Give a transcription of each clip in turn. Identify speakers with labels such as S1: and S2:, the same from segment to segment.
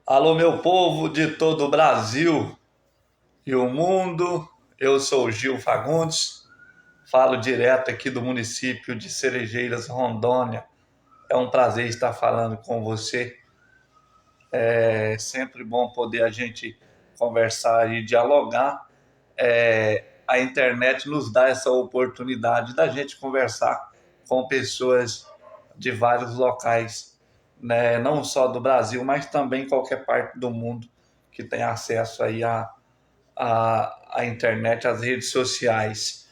S1: Alô, meu povo de todo o Brasil e o mundo. Eu sou Gil Fagundes, falo direto aqui do município de Cerejeiras, Rondônia. É um prazer estar falando com você. É sempre bom poder a gente conversar e dialogar. A internet nos dá essa oportunidade da gente conversar com pessoas de vários locais, né? Não só do Brasil, mas também qualquer parte do mundo que tem acesso aí a internet, as redes sociais.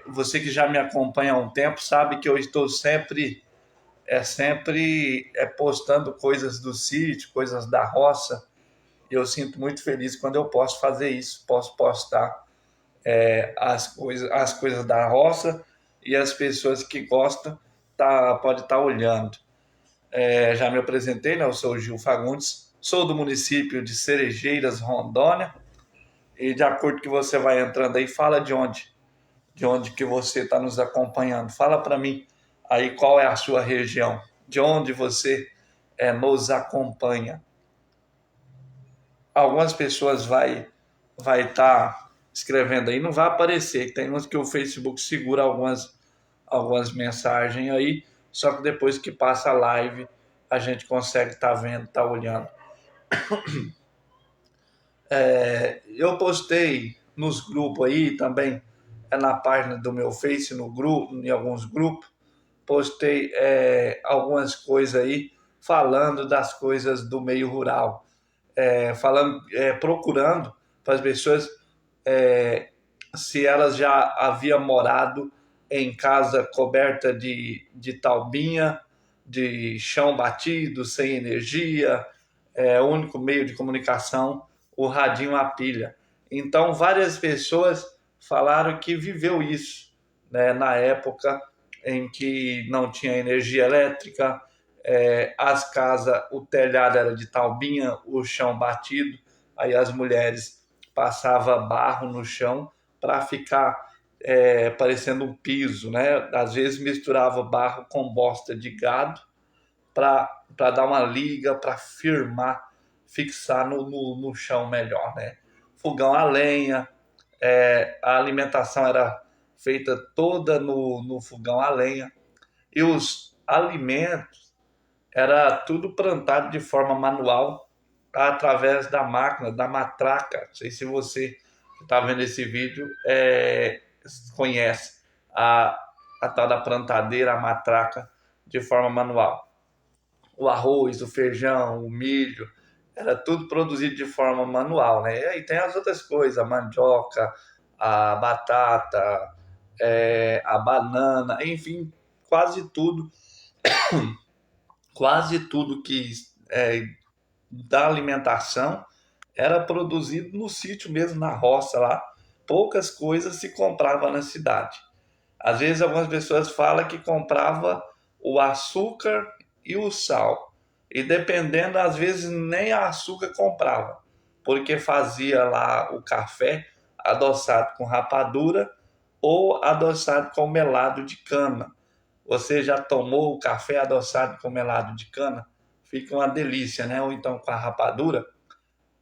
S1: Você que já me acompanha há um tempo sabe que eu estou sempre postando coisas do sítio, coisas da roça. E eu sinto muito feliz quando eu posso fazer isso, posso postar as coisas da roça e as pessoas que gostam pode estar olhando. Já me apresentei, né? Eu sou o Gil Fagundes, sou do município de Cerejeiras, Rondônia. E de acordo que você vai entrando aí, fala de onde que você está nos acompanhando. Fala para mim aí qual é a sua região, de onde você nos acompanha. Algumas pessoas vai estar escrevendo aí, não vai aparecer. Tem uns que o Facebook segura algumas mensagens aí, só que depois que passa a live a gente consegue estar vendo, estar olhando. Eu postei nos grupos aí também, na página do meu Face, no grupo, em alguns grupos, postei algumas coisas aí falando das coisas do meio rural, procurando para as pessoas se elas já haviam morado em casa coberta de taubinha, de chão batido, sem energia, o único meio de comunicação, o radinho a pilha. Então, várias pessoas falaram que viveu isso, né, na época em que não tinha energia elétrica, as casas, o telhado era de taubinha, o chão batido, aí as mulheres passavam barro no chão para ficar parecendo um piso, né? Às vezes misturava barro com bosta de gado para dar uma liga, para firmar, fixar no chão melhor, né? Fogão a lenha, a alimentação era feita toda no fogão a lenha e os alimentos era tudo plantado de forma manual através da máquina, da matraca. Não sei se você que está vendo esse vídeo conhece a, a tal da plantadeira, a matraca de forma manual. O arroz, o feijão, o milho, era tudo produzido de forma manual, né? E aí tem as outras coisas, a mandioca, a batata, a banana, enfim, quase tudo, quase tudo que da alimentação era produzido no sítio mesmo, na roça lá. Poucas coisas se comprava na cidade. Às vezes algumas pessoas falam que comprava o açúcar e o sal. E dependendo, às vezes nem açúcar comprava, porque fazia lá o café adoçado com rapadura ou adoçado com melado de cana. Você já tomou o café adoçado com melado de cana? Fica uma delícia, né? Ou então com a rapadura,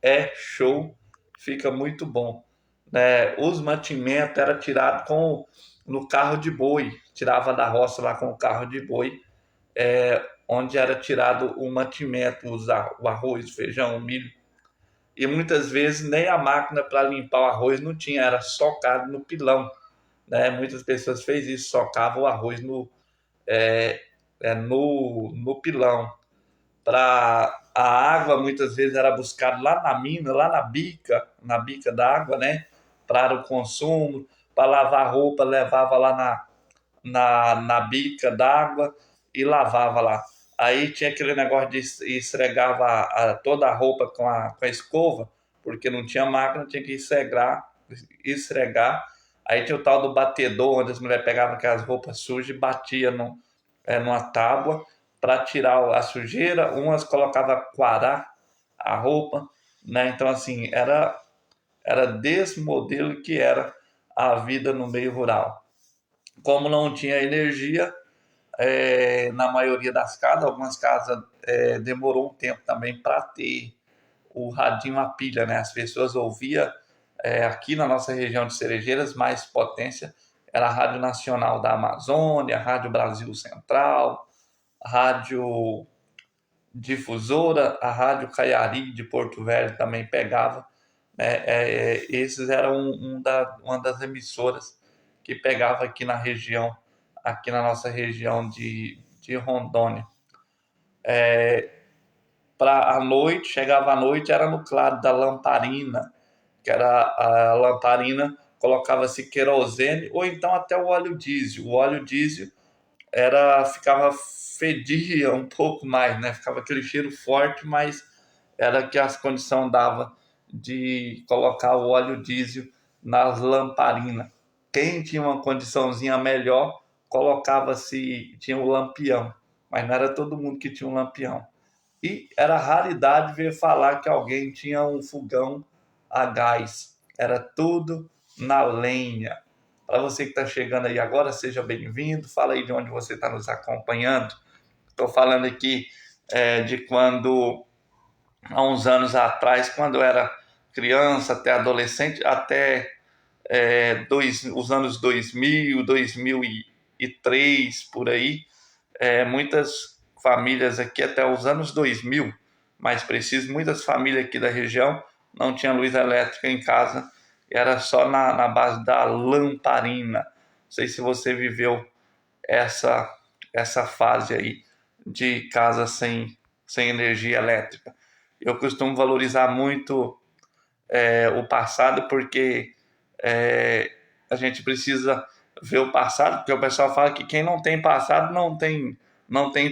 S1: é show, fica muito bom. Né? Os mantimentos era tirado no carro de boi, tirava da roça lá com o carro de boi, onde era tirado o mantimento, o arroz, o feijão, o milho. E muitas vezes nem a máquina para limpar o arroz não tinha, era socado no pilão. Né? Muitas pessoas fez isso, socavam o arroz no pilão. Para a água muitas vezes era buscado lá na mina, lá na bica d'água, né? Para o consumo, para lavar roupa, levava lá na bica d'água e lavava lá. Aí tinha aquele negócio de esfregava toda a roupa com a escova, porque não tinha máquina, tinha que esfregar. Aí tinha o tal do batedor, onde as mulheres pegavam aquelas roupas sujas e batia numa tábua para tirar a sujeira. Umas colocavam quará a roupa, né? Então, assim, era desse modelo que era a vida no meio rural. Como não tinha energia, na maioria das casas, algumas casas demorou um tempo também para ter o radinho a pilha, né? As pessoas ouviam aqui na nossa região de Cerejeiras, mais potência era a Rádio Nacional da Amazônia, a Rádio Brasil Central, a Rádio Difusora, a Rádio Caiari de Porto Velho também pegava, né? Esses eram uma das emissoras que pegava aqui na região, aqui na nossa região de Rondônia. Para a noite, chegava à noite, era no claro da lamparina, que era a lamparina, colocava-se querosene ou então até o óleo diesel. O óleo diesel fedia um pouco mais, né? Ficava aquele cheiro forte, mas era que as condições dava de colocar o óleo diesel nas lamparinas. Quem tinha uma condiçãozinha melhor, tinha o lampião, mas não era todo mundo que tinha um lampião. E era raridade ver falar que alguém tinha um fogão a gás. Era tudo na lenha. Para você que está chegando aí agora, seja bem-vindo. Fala aí de onde você está nos acompanhando. Estou falando aqui de quando, há uns anos atrás, quando eu era criança, até adolescente, até os anos 2000, 2003, por aí. Muitas famílias aqui, até os anos 2000, mais preciso, muitas famílias aqui da região não tinham luz elétrica em casa, era só na base da lamparina. Não sei se você viveu essa fase aí de casa sem energia elétrica. Eu costumo valorizar muito o passado, porque a gente precisa ver o passado, porque o pessoal fala que quem não tem passado não tem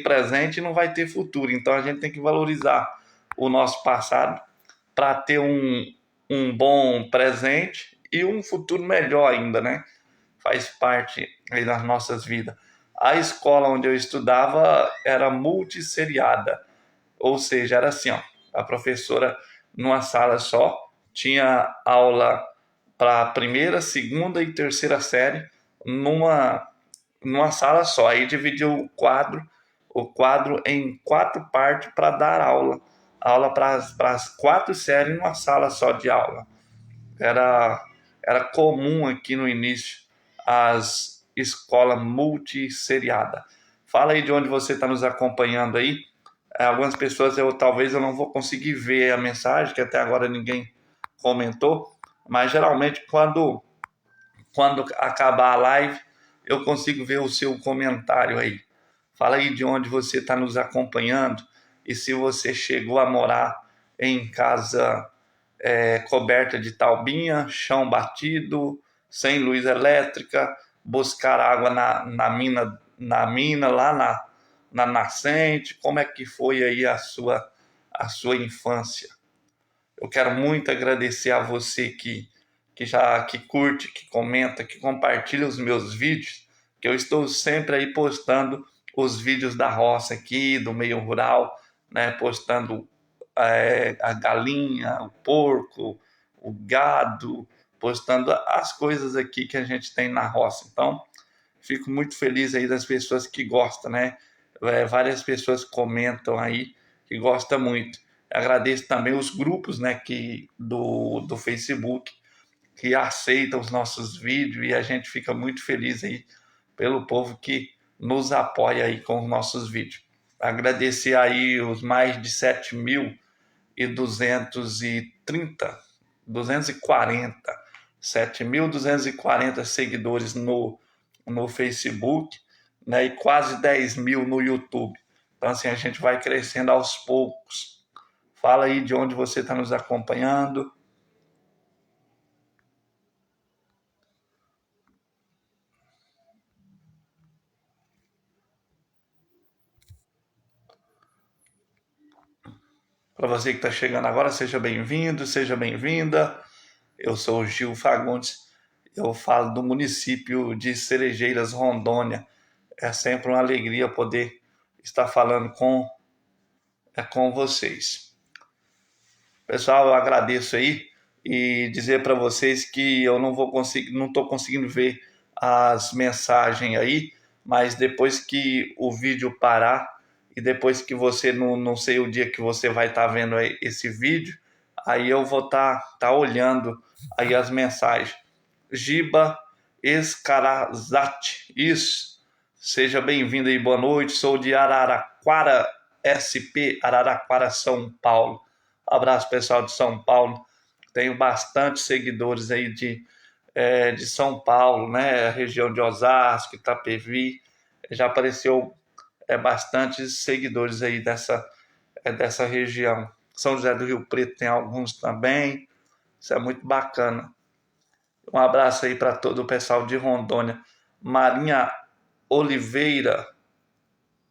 S1: presente e não vai ter futuro. Então a gente tem que valorizar o nosso passado para ter um bom presente e um futuro melhor ainda, né? Faz parte aí das nossas vidas. A escola onde eu estudava era multisseriada, ou seja, era assim, ó, a professora numa sala só tinha aula para a primeira, segunda e terceira série numa sala só. Aí dividiu o quadro em 4 partes para dar aula para as 4 séries numa sala só de aula. Era comum aqui no início as escolas multisseriadas. Fala aí de onde você está nos acompanhando aí. Algumas pessoas talvez eu não vou conseguir ver a mensagem, que até agora ninguém comentou, mas geralmente quando acabar a live eu consigo ver o seu comentário aí. Fala aí de onde você está nos acompanhando e se você chegou a morar em casa coberta de taubinha, chão batido, sem luz elétrica, buscar água na mina lá na nascente. Como é que foi aí a sua infância? Eu quero muito agradecer a você que curte, que comenta, que compartilha os meus vídeos, que eu estou sempre aí postando os vídeos da roça aqui, do meio rural, né? Postando a galinha, o porco, o gado, postando as coisas aqui que a gente tem na roça. Então, fico muito feliz aí das pessoas que gostam, né? Várias pessoas comentam aí que gostam muito. Agradeço também os grupos, né, do Facebook, que aceitam os nossos vídeos, e a gente fica muito feliz aí pelo povo que nos apoia aí com os nossos vídeos. Agradecer aí os mais de 7.240 seguidores no Facebook, né, e quase 10 mil no YouTube. Então, assim, a gente vai crescendo aos poucos. Fala aí de onde você está nos acompanhando. Para você que está chegando agora, seja bem-vindo, seja bem-vinda. Eu sou o Gil Fagundes, eu falo do município de Cerejeiras, Rondônia. É sempre uma alegria poder estar falando com vocês. Pessoal, eu agradeço aí e dizer para vocês que eu não estou conseguindo ver as mensagens aí, mas depois que o vídeo parar, e depois que você, não sei o dia que você vai estar vendo esse vídeo, aí eu vou tá olhando aí as mensagens. Giba Escarazate, isso. Seja bem-vindo aí, boa noite. Sou de Araraquara, SP, Araraquara, São Paulo. Abraço, pessoal de São Paulo. Tenho bastante seguidores aí de São Paulo, né? Região de Osasco, Itapevi. Já apareceu bastante seguidores aí dessa região. São José do Rio Preto tem alguns também. Isso é muito bacana. Um abraço aí para todo o pessoal de Rondônia. Marinha Oliveira.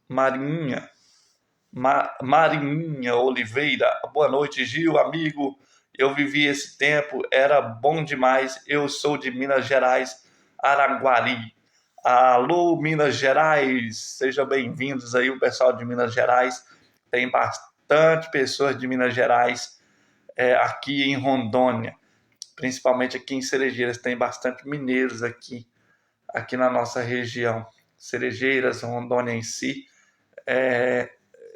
S1: Marinha Oliveira. Boa noite, Gil, amigo. Eu vivi esse tempo, era bom demais. Eu sou de Minas Gerais, Araguari. Alô, Minas Gerais. Sejam bem-vindos aí, o pessoal de Minas Gerais. Tem bastante pessoas de Minas Gerais aqui em Rondônia. Principalmente aqui em Cerejeiras, tem bastante mineiros aqui na nossa região. Cerejeiras, Rondônia em si,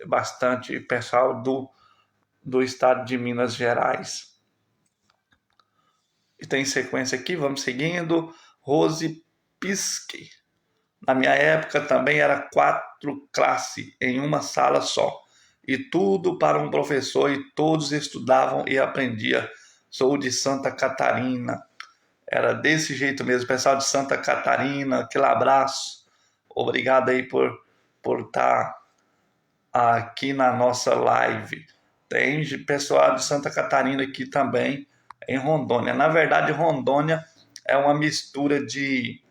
S1: bastante pessoal do estado de Minas Gerais. E tem sequência aqui, vamos seguindo. Rose Pisque. Na minha época também era 4 classes em uma sala só. E tudo para um professor e todos estudavam e aprendiam. Sou de Santa Catarina. Era desse jeito mesmo, pessoal de Santa Catarina, aquele abraço. Obrigado aí por estar aqui na nossa live. Tem pessoal de Santa Catarina aqui também, em Rondônia. Na verdade, Rondônia é uma mistura de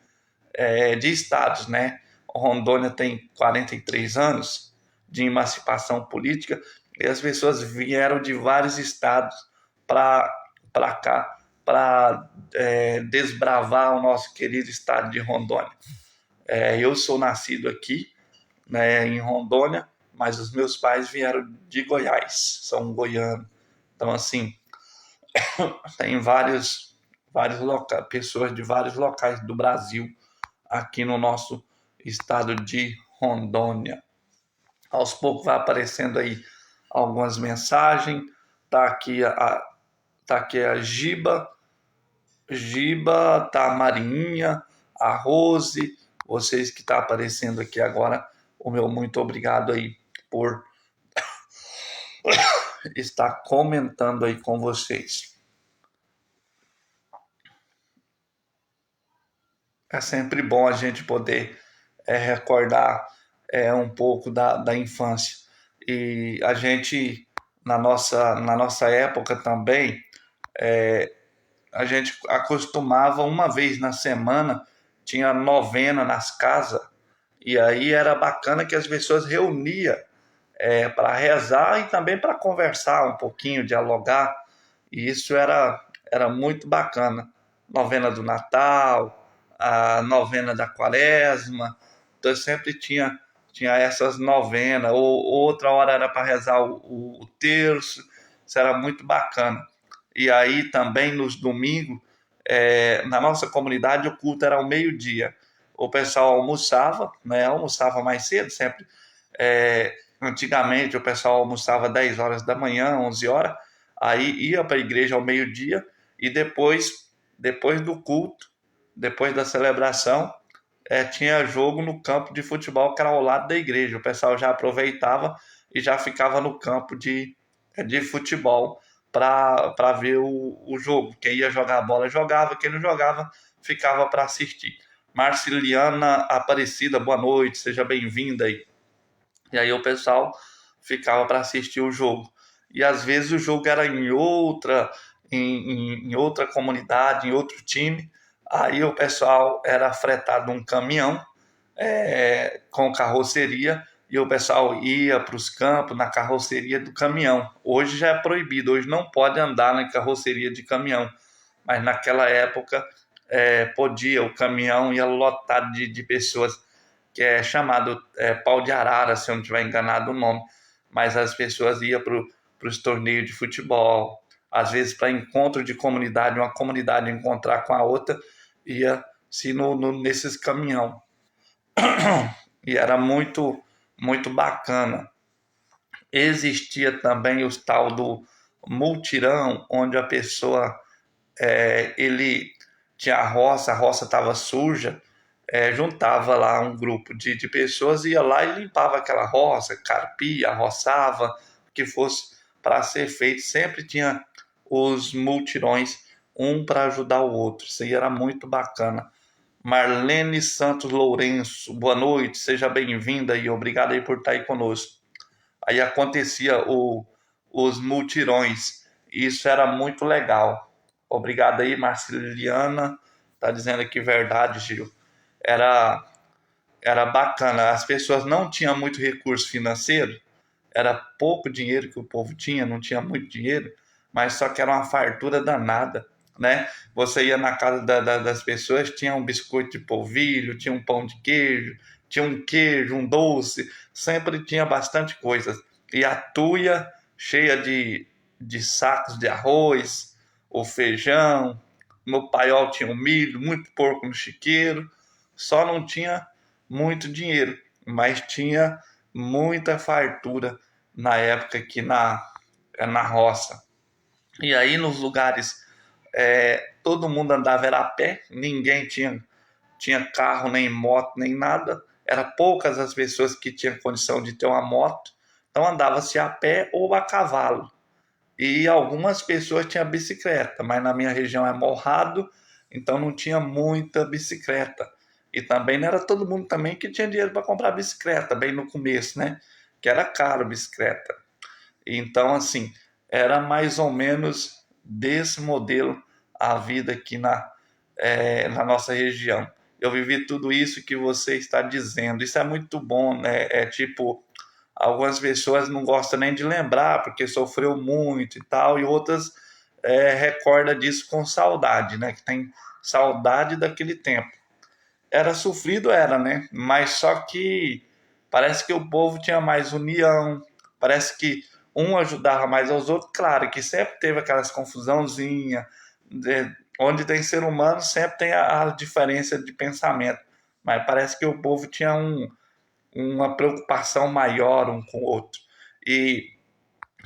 S1: estados, né? Rondônia tem 43 anos de emancipação política e as pessoas vieram de vários estados para cá, para desbravar o nosso querido estado de Rondônia. Eu sou nascido aqui, né, em Rondônia, mas os meus pais vieram de Goiás, são goianos. Então, assim, tem pessoas de vários locais do Brasil aqui no nosso estado de Rondônia. Aos poucos vai aparecendo aí algumas mensagens. Tá aqui a Giba, tá a Marinha, a Rose, vocês que tá aparecendo aqui agora, o meu muito obrigado aí por estar comentando aí com vocês. É sempre bom a gente poder recordar um pouco da infância. E a gente, na nossa época também, a gente acostumava uma vez na semana, tinha novena nas casas, e aí era bacana que as pessoas reuniam para rezar e também para conversar um pouquinho, dialogar, e isso era muito bacana. Novena do Natal, a novena da Quaresma, então sempre tinha essas novenas, ou outra hora era para rezar o terço, isso era muito bacana. E aí também nos domingos, na nossa comunidade, o culto era ao meio-dia. O pessoal almoçava, né? Almoçava mais cedo, sempre. Antigamente o pessoal almoçava 10 horas da manhã, 11 horas, aí ia para a igreja ao meio-dia e depois do culto, depois da celebração, tinha jogo no campo de futebol que era ao lado da igreja. O pessoal já aproveitava e já ficava no campo de futebol para ver o jogo. Quem ia jogar a bola jogava, quem não jogava ficava para assistir. Marciliana Aparecida, boa noite, seja bem-vinda aí. E aí o pessoal ficava para assistir o jogo. E às vezes o jogo era em outra comunidade, em outro time. Aí o pessoal era fretado num caminhão com carroceria e o pessoal ia para os campos na carroceria do caminhão. Hoje já é proibido, hoje não pode andar na carroceria de caminhão. Mas naquela época podia, o caminhão ia lotado de pessoas, que é chamado pau de arara, se eu não estiver enganado o nome. Mas as pessoas iam para os torneios de futebol, às vezes para encontro de comunidade, uma comunidade encontrar com a outra, ia-se nesses caminhão. E era muito, muito bacana. Existia também o tal do multirão, onde a pessoa, ele tinha a roça estava suja, juntava lá um grupo de pessoas, ia lá e limpava aquela roça, carpia, roçava, o que fosse para ser feito. Sempre tinha os multirões, um para ajudar o outro. Isso aí era muito bacana. Marlene Santos Lourenço, boa noite, seja bem-vinda e obrigado aí por estar aí conosco. Aí acontecia os multirões, e isso era muito legal. Obrigado aí, Marceliana, tá dizendo aqui verdade, Gil. Era, era bacana, as pessoas não tinham muito recurso financeiro, era pouco dinheiro que o povo tinha, não tinha muito dinheiro, mas só que era uma fartura danada, né? Você ia na casa das pessoas, tinha um biscoito de polvilho, tinha um pão de queijo, um doce, sempre tinha bastante coisas. E a tuia cheia de sacos de arroz, o feijão, no paiol tinha o milho, muito porco no chiqueiro, só não tinha muito dinheiro, mas tinha muita fartura na época aqui na roça. E aí nos lugares, todo mundo andava era a pé, ninguém tinha carro, nem moto, nem nada. Era poucas as pessoas que tinham condição de ter uma moto, então andava-se a pé ou a cavalo. E algumas pessoas tinham bicicleta, mas na minha região é morrado, então não tinha muita bicicleta. E também não era todo mundo também que tinha dinheiro para comprar bicicleta, bem no começo, né? Que era caro bicicleta. Então, assim, era mais ou menos desse modelo a vida aqui na nossa região. Eu vivi tudo isso que você está dizendo. Isso é muito bom, né? É tipo, algumas pessoas não gostam nem de lembrar porque sofreu muito e tal, e outras recorda disso com saudade, né? Que tem saudade daquele tempo. Era sofrido, era, né? Mas só que parece que o povo tinha mais união, parece que um ajudava mais aos outros. Claro que sempre teve aquelas confusãozinha, onde tem ser humano sempre tem a diferença de pensamento, mas parece que o povo tinha uma preocupação maior um com o outro. E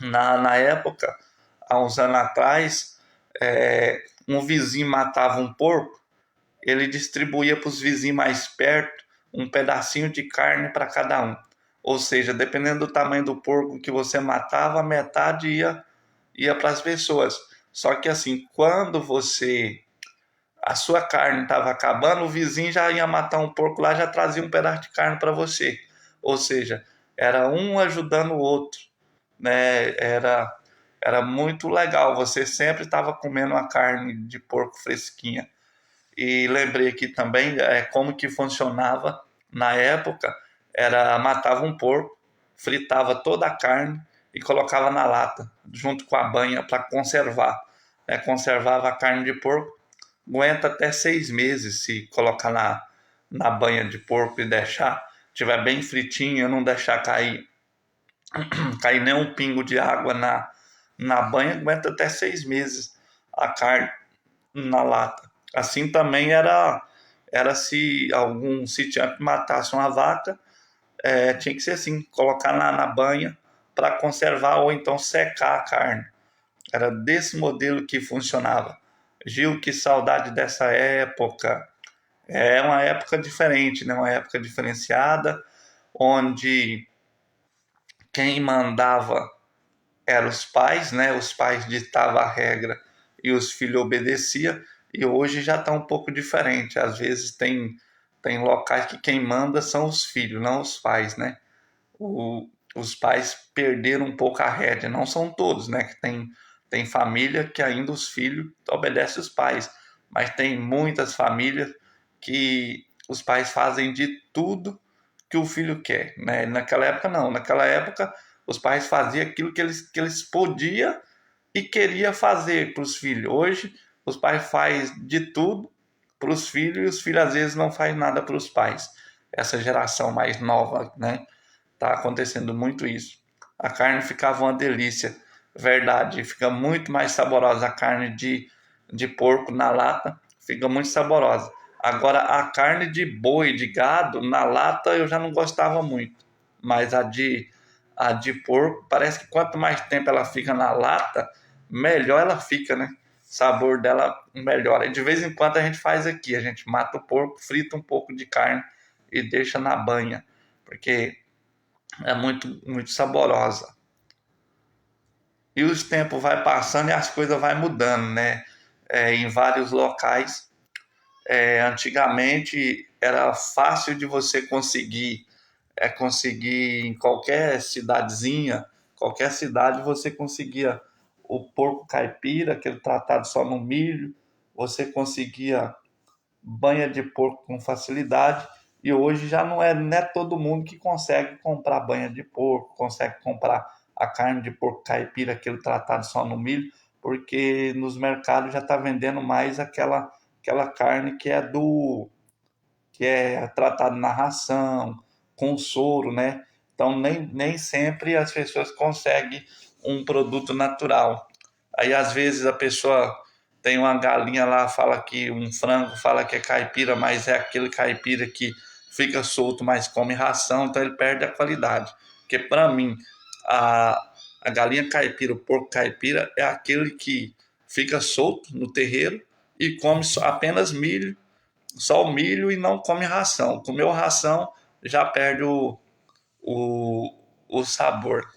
S1: na época, há uns anos atrás, um vizinho matava um porco, ele distribuía para os vizinhos mais perto um pedacinho de carne para cada um. Ou seja, dependendo do tamanho do porco que você matava, a metade ia para as pessoas. Só que assim, quando a sua carne estava acabando, o vizinho já ia matar um porco lá, já trazia um pedaço de carne para você. Ou seja, era um ajudando o outro, né? Era muito legal. Você sempre estava comendo uma carne de porco fresquinha. E lembrei aqui também como que funcionava na época. Era matava um porco, fritava toda a carne e colocava na lata, junto com a banha para conservar. Conservava a carne de porco, aguenta até 6 meses se colocar na banha de porco e deixar. Tiver bem fritinho, não deixar cair nem um pingo de água na banha, aguenta até 6 meses a carne na lata. Assim também era se algum sitiante matasse uma vaca, tinha que ser assim, colocar na banha para conservar ou então secar a carne. Era desse modelo que funcionava. Gil, que saudade dessa época. É uma época diferente, né? Uma época diferenciada, onde quem mandava eram os pais, né? Os pais ditavam a regra e os filhos obedeciam. E hoje já está um pouco diferente. Às vezes tem locais que quem manda são os filhos, não os pais, né? Os pais perderam um pouco a rédea. Não são todos, né? Que tem família que ainda os filhos obedecem os pais. Mas tem muitas famílias que os pais fazem de tudo que o filho quer, né? Naquela época não. Naquela época os pais faziam aquilo que eles podiam e queria fazer para os filhos. Hoje os pais fazem de tudo para os filhos e os filhos às vezes não fazem nada para os pais. Essa geração mais nova, né? Tá acontecendo muito isso. A carne ficava uma delícia, verdade. Fica muito mais saborosa a carne de porco na lata, fica muito saborosa. Agora a carne de boi, de gado, na lata eu já não gostava muito. mas a de porco parece que quanto mais tempo ela fica na lata, melhor ela fica, né? O sabor dela melhora. E de vez em quando a gente faz aqui, a gente mata o porco, frita um pouco de carne e deixa na banha, porque é muito saborosa. E os tempos vai passando e as coisas vai mudando, né? Em vários locais, antigamente era fácil de você conseguir em qualquer cidadezinha, qualquer cidade você conseguia o porco caipira, aquele tratado só no milho, você conseguia banha de porco com facilidade, e hoje já não é todo mundo que consegue comprar banha de porco, consegue comprar a carne de porco caipira, aquele tratado só no milho, porque nos mercados já está vendendo mais aquela carne que é tratado na ração, com soro, né? Então nem sempre as pessoas conseguem um produto natural. Aí às vezes a pessoa tem uma galinha lá, fala que um frango, fala que é caipira, mas é aquele caipira que fica solto, mas come ração, então ele perde a qualidade. Porque para mim, a, a galinha caipira, o porco caipira, é aquele que fica solto no terreiro e come apenas milho, só o milho, e não come ração. Comeu ração, já perde o, o sabor.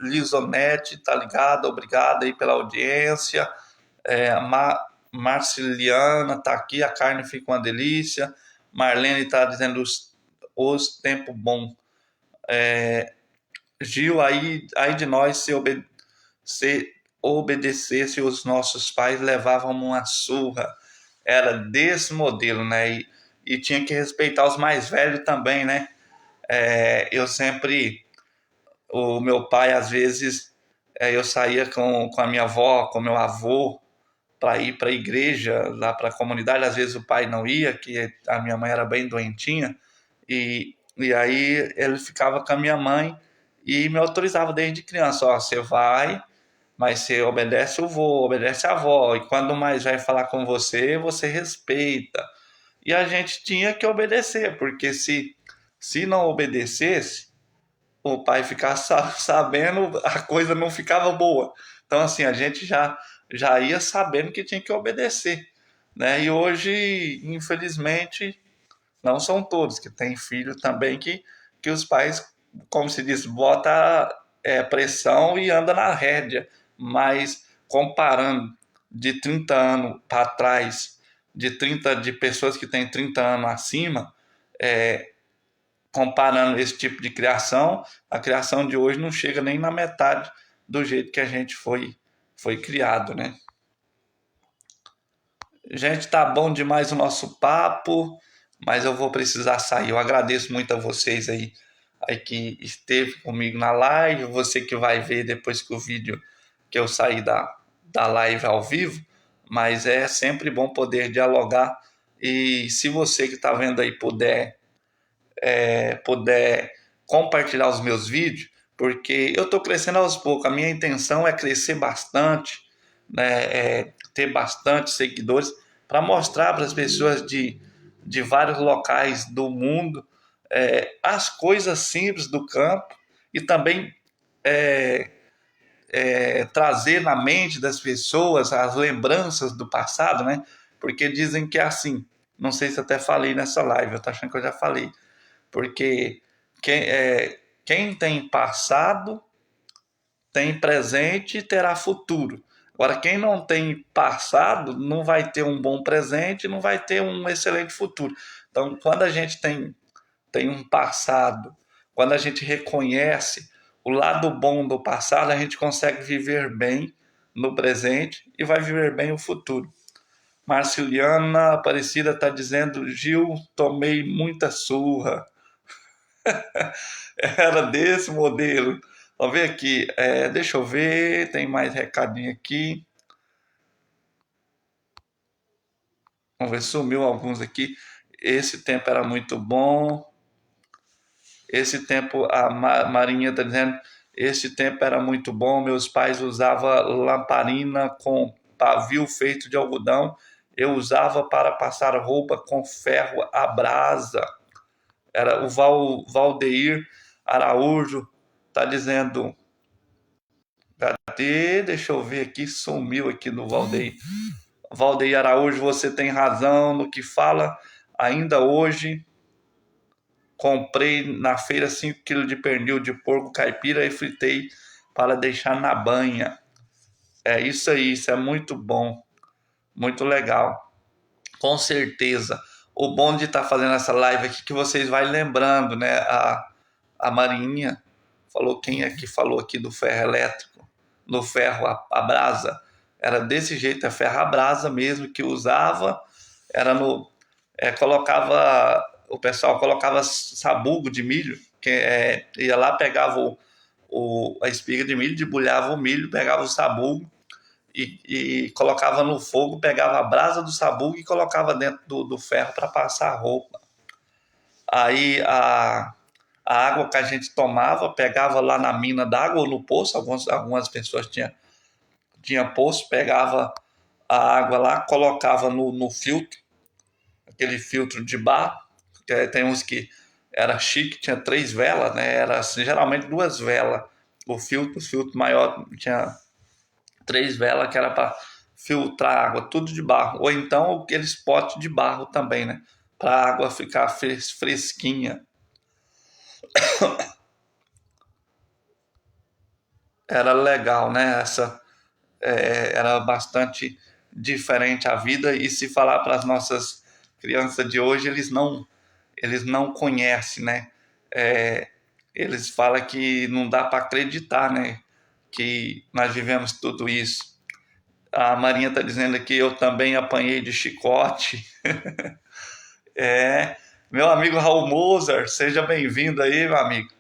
S1: Lisonete, tá ligado? Obrigado aí pela audiência. Marciliana tá aqui, a carne fica uma delícia. Marlene tá dizendo os tempos bons. Gil, aí de nós se obedecesse os nossos pais, levavam uma surra. Era desse modelo, né? E tinha que respeitar os mais velhos também, né? Eu sempre, o meu pai, às vezes, eu saía com a minha avó, com meu avô, para ir para a igreja, lá para a comunidade. Às vezes o pai não ia, que a minha mãe era bem doentinha, e aí ele ficava com a minha mãe e me autorizava desde criança: ó, você vai, mas você obedece o vô, obedece a avó, e quando mais vai falar com você, você respeita. E a gente tinha que obedecer, porque se não obedecesse, o pai ficar sabendo, a coisa não ficava boa. Então, assim, a gente já ia sabendo que tinha que obedecer, né? E hoje, infelizmente, não são todos, que tem filho também que os pais, como se diz, bota pressão e anda na rédea. Mas comparando de 30 anos para trás, de pessoas que têm 30 anos acima, comparando esse tipo de criação, a criação de hoje não chega nem na metade do jeito que a gente foi criado, né? Gente, tá bom demais o nosso papo, mas eu vou precisar sair. Eu agradeço muito a vocês aí que esteve comigo na live, você que vai ver depois que o vídeo que eu saí da live ao vivo, mas é sempre bom poder dialogar. E se você que está vendo aí puder compartilhar os meus vídeos, porque eu estou crescendo aos poucos. A minha intenção é crescer bastante, né, ter bastante seguidores, para mostrar para as pessoas de vários locais do mundo as coisas simples do campo, e também trazer na mente das pessoas as lembranças do passado, né? Porque dizem que é assim. Não sei se eu até falei nessa live, eu estou achando que eu já falei. Porque quem tem passado tem presente e terá futuro. Agora, quem não tem passado não vai ter um bom presente, não vai ter um excelente futuro. Então, quando a gente tem um passado, quando a gente reconhece o lado bom do passado, a gente consegue viver bem no presente e vai viver bem o futuro. Marciliana Aparecida está dizendo: Gil, tomei muita surra. Era desse modelo. Vamos ver aqui. Deixa eu ver. Tem mais recadinho aqui. Vamos ver, sumiu alguns aqui. Esse tempo era muito bom. Esse tempo, a Marinha está dizendo, esse tempo era muito bom. Meus pais usavam lamparina com pavio feito de algodão eu usava para passar roupa com ferro à brasa. Era o Valdeir Araújo, tá dizendo, cadê? Deixa eu ver aqui, sumiu aqui no Valdeir. Valdeir Araújo, você tem razão no que fala. Ainda hoje, comprei na feira 5 quilos de pernil de porco caipira e fritei para deixar na banha. É isso aí, isso é muito bom, muito legal. Com certeza. O bom de estar fazendo essa live aqui é que vocês vão lembrando, né? A Marinha falou, quem é que falou aqui do ferro elétrico? No ferro a brasa. Era desse jeito, é ferro a brasa mesmo que usava. Era no. Colocava. O pessoal colocava sabugo de milho, que ia lá, pegava a espiga de milho, debulhava o milho, pegava o sabugo e colocava no fogo, pegava a brasa do sabugo e colocava dentro do ferro para passar a roupa. Aí a água que a gente tomava, pegava lá na mina d'água ou no poço, algumas pessoas tinha poço, pegava a água lá, colocava no filtro, aquele filtro de barro, que tem uns que era chique, tinha 3 velas, né? Era assim, geralmente 2 velas. O filtro maior tinha 3 velas, que era para filtrar água, tudo de barro. Ou então aqueles potes de barro também, né? Para a água ficar fresquinha. Era legal, né? Era bastante diferente a vida. E se falar para as nossas crianças de hoje, eles não conhecem, né? É, eles falam que não dá para acreditar, né? Que nós vivemos tudo isso. A Marinha está dizendo aqui, eu também apanhei de chicote. É, meu amigo Raul Moser, seja bem-vindo aí, meu amigo.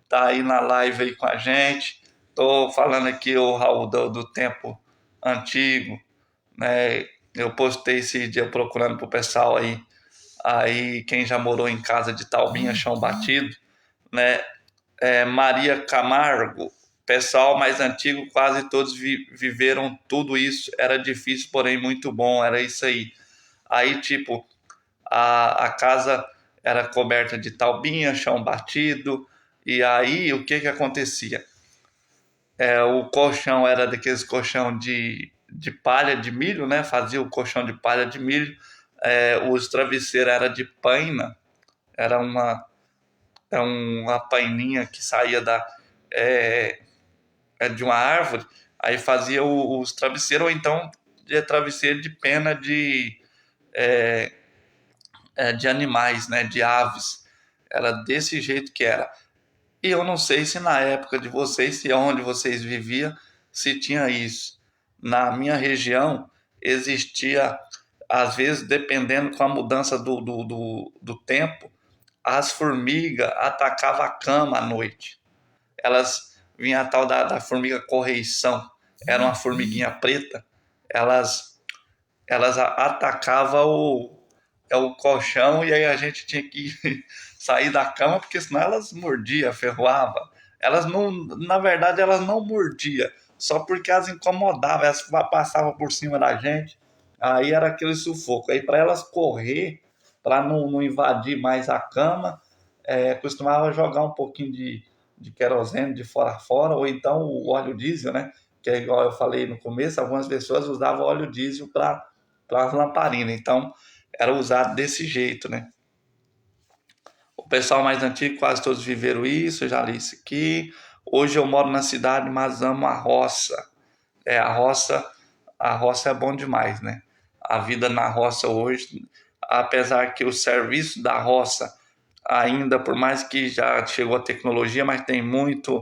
S1: Tá aí na live aí com a gente. Tô falando aqui, o Raul, do tempo antigo, né? Eu postei esse dia procurando pro pessoal aí quem já morou em casa de Taubinha, chão batido, né? Maria Camargo, pessoal mais antigo, quase todos viveram tudo isso. Era difícil, porém muito bom. Era isso aí. Aí, tipo, a casa era coberta de taubinha, chão batido, e aí o que que acontecia? O colchão era daqueles colchão de palha de milho, né? Fazia o colchão de palha de milho, os travesseiros era de paina, era uma paininha que saía é, de uma árvore, aí fazia os travesseiros, ou então de travesseiro de pena é, de animais, né, de aves. Era desse jeito que era. E eu não sei se na época de vocês, se onde vocês viviam, se tinha isso. Na minha região existia, às vezes, dependendo com a mudança do tempo, as formigas atacavam a cama à noite. Elas vinha a tal da formiga correição, era uma formiguinha preta, elas atacavam o colchão e aí a gente tinha que sair da cama porque senão elas mordiam, ferroava. Elas não, na verdade, elas não mordiam, só porque elas incomodavam, elas passavam por cima da gente, aí era aquele sufoco. Aí para elas correr, para não invadir mais a cama, costumava jogar um pouquinho de querosene de fora a fora, ou então o óleo diesel, né? Que é igual eu falei no começo, algumas pessoas usavam óleo diesel para as lamparinas. Então, era usado desse jeito, né? O pessoal mais antigo, quase todos viveram isso, eu já li isso aqui. Hoje eu moro na cidade, mas amo a roça. A roça é bom demais, né? A vida na roça hoje, apesar que o serviço da roça ainda, por mais que já chegou a tecnologia, mas tem muita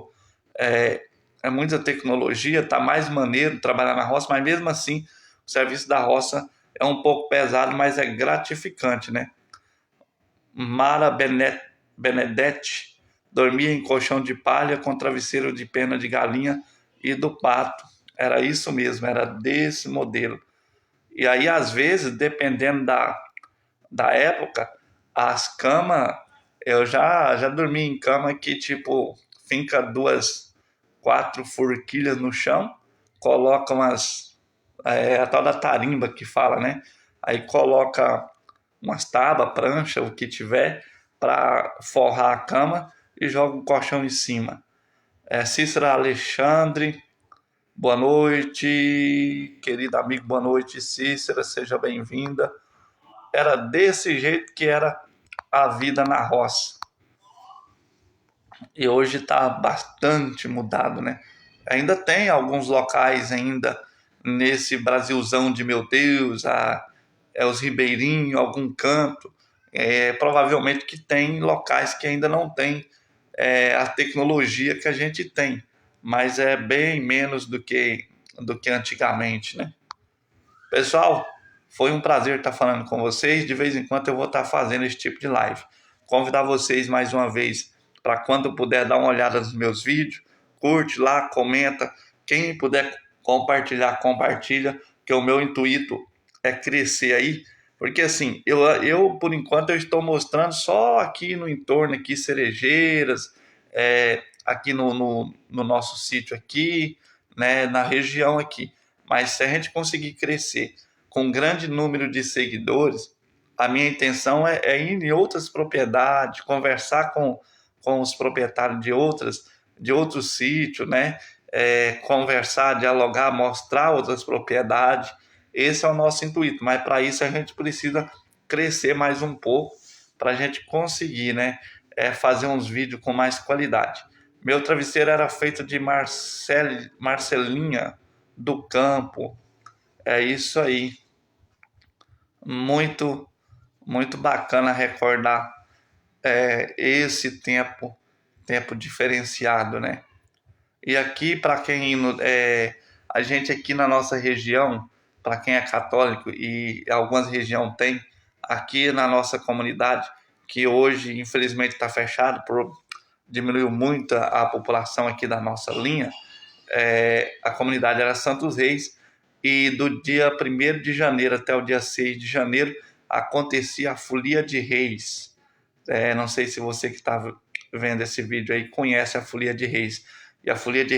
S1: tecnologia, tá mais maneiro trabalhar na roça, mas mesmo assim o serviço da roça é um pouco pesado, mas é gratificante, né? Mara Benedetti dormia em colchão de palha com travesseiro de pena de galinha e do pato. Era isso mesmo, era desse modelo. E aí, às vezes, dependendo da época, as camas, eu já dormi em cama que, tipo, finca 4 forquilhas no chão, coloca É a tal da tarimba que fala, né? Aí coloca umas tábuas, prancha, o que tiver, para forrar a cama e joga o colchão em cima. Cícera Alexandre, boa noite, querido amigo, boa noite, Cícera, seja bem-vinda. Era desse jeito que era a vida na roça. E hoje está bastante mudado, né? Ainda tem alguns locais ainda nesse Brasilzão de meu Deus, os ribeirinhos, algum canto. Provavelmente que tem locais que ainda não tem a tecnologia que a gente tem, mas é bem menos do que antigamente, né? Pessoal, foi um prazer estar falando com vocês. De vez em quando eu vou estar fazendo esse tipo de live. Convidar vocês mais uma vez para quando puder dar uma olhada nos meus vídeos, curte lá, comenta. Quem puder compartilhar, compartilha, que o meu intuito é crescer aí. Porque assim, eu por enquanto eu estou mostrando só aqui no entorno, aqui Cerejeiras, aqui no nosso sítio aqui, né, na região aqui. Mas se a gente conseguir crescer com um grande número de seguidores, a minha intenção é ir em outras propriedades, conversar com os proprietários de outros sítios, né? Conversar, dialogar, mostrar outras propriedades. Esse é o nosso intuito, mas para isso a gente precisa crescer mais um pouco para a gente conseguir, né? Fazer uns vídeos com mais qualidade. Meu travesseiro era feito de Marcelinha do Campo. É isso aí. Muito, muito bacana recordar esse tempo diferenciado, né? E aqui, para quem a gente aqui na nossa região, para quem é católico e algumas regiões tem, aqui na nossa comunidade, que hoje infelizmente está fechado, diminuiu muito a população aqui da nossa linha, a comunidade era Santos Reis, e do dia 1º de janeiro até o dia 6 de janeiro acontecia a Folia de Reis. Não sei se você que está vendo esse vídeo aí conhece a Folia de Reis. E a Folia de